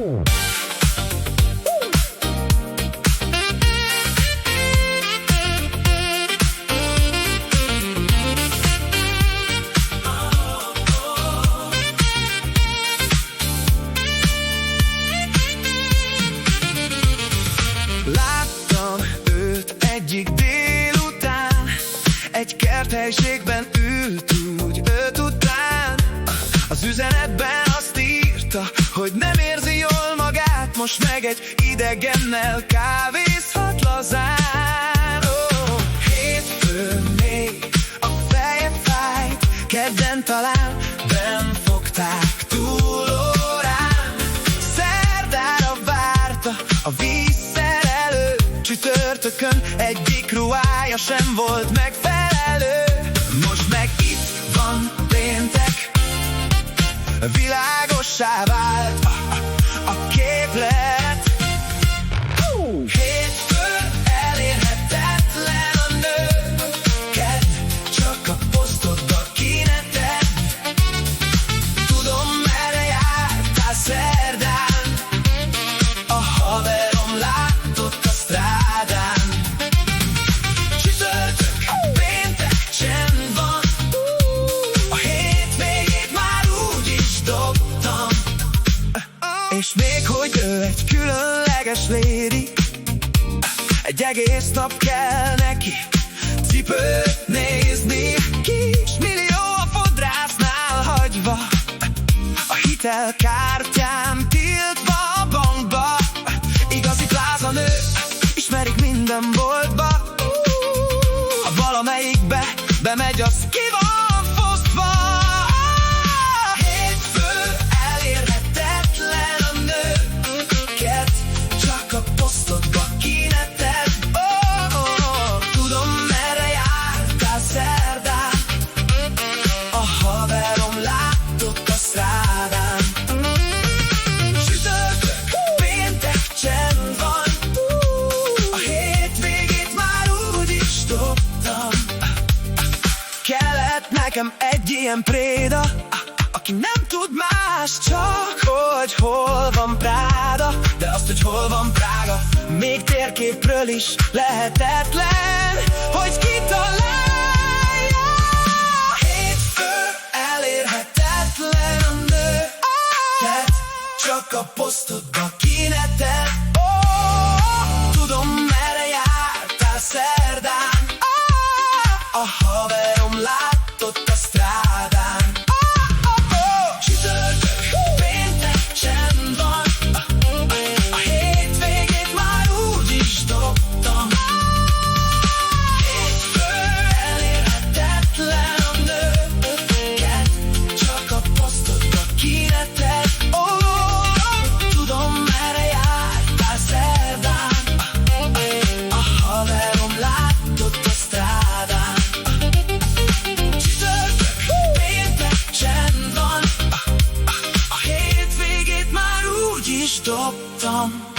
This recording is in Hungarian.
Láttam őt egyik délután, egy kerthelyiségben ült úgy őt után. Az üzenetben azt írta, hogy nem érzi jól magát, most meg egy idegennel kávézhat lazán. Hétfőn még a feje fájt, kedden talán benn fogták túlórán. Szerdára várta a vízszerelő, csütörtökön egyik ruhája sem volt megfelelő. Most meg itt van péntek, világossá vált a képlet. Hétfőn elérhetetlen a nő, kedd csak a posztodba kinetted. Tudom, merre jártál szerdán, a haverom látott a strádán. Csütörtök, péntek, csend van, a hétvégét már úgy is dobtam. És még hogy ő egy különleges lady, egy egész nap kell neki cipőt nézni. Kismillió a fodrásznál hagyva, a hitelkártyám tiltva a bankba. Igazi plázanő, ismerik minden boltba, ha valamelyikbe bemegy, az ki van fosztva. Hétfőn elérhetetlen a nő, kedd csak a posztodba kinetted. Tudom, merre jártál szerdán, a haverom látott a strádán. Csütörtök, péntek, csend van, a hétvégét már úgy is dobtam. Kellett nekem egy ilyen préda, aki nem tud más, csak hogy hol van Práda. De azt, hogy hol van Prága, még térképről is lehetetlen, hogy kitalálja. Hétfőn elérhetetlen a nő, kedd csak a posztodba kinetted. Tudom, merre jártál szerdán, a haverom látott a strádán. Csütörtök, péntek, csend van, a hétvégét már úgy is dobtam. Hétfőn elérhetetlen a nő, kedd csak a posztodba kinetted. Tudom, merre jártál szerdán, a haverom látott a strádán. Csütörtök, péntek, csend van, a hétvégét már úgy is dobtam.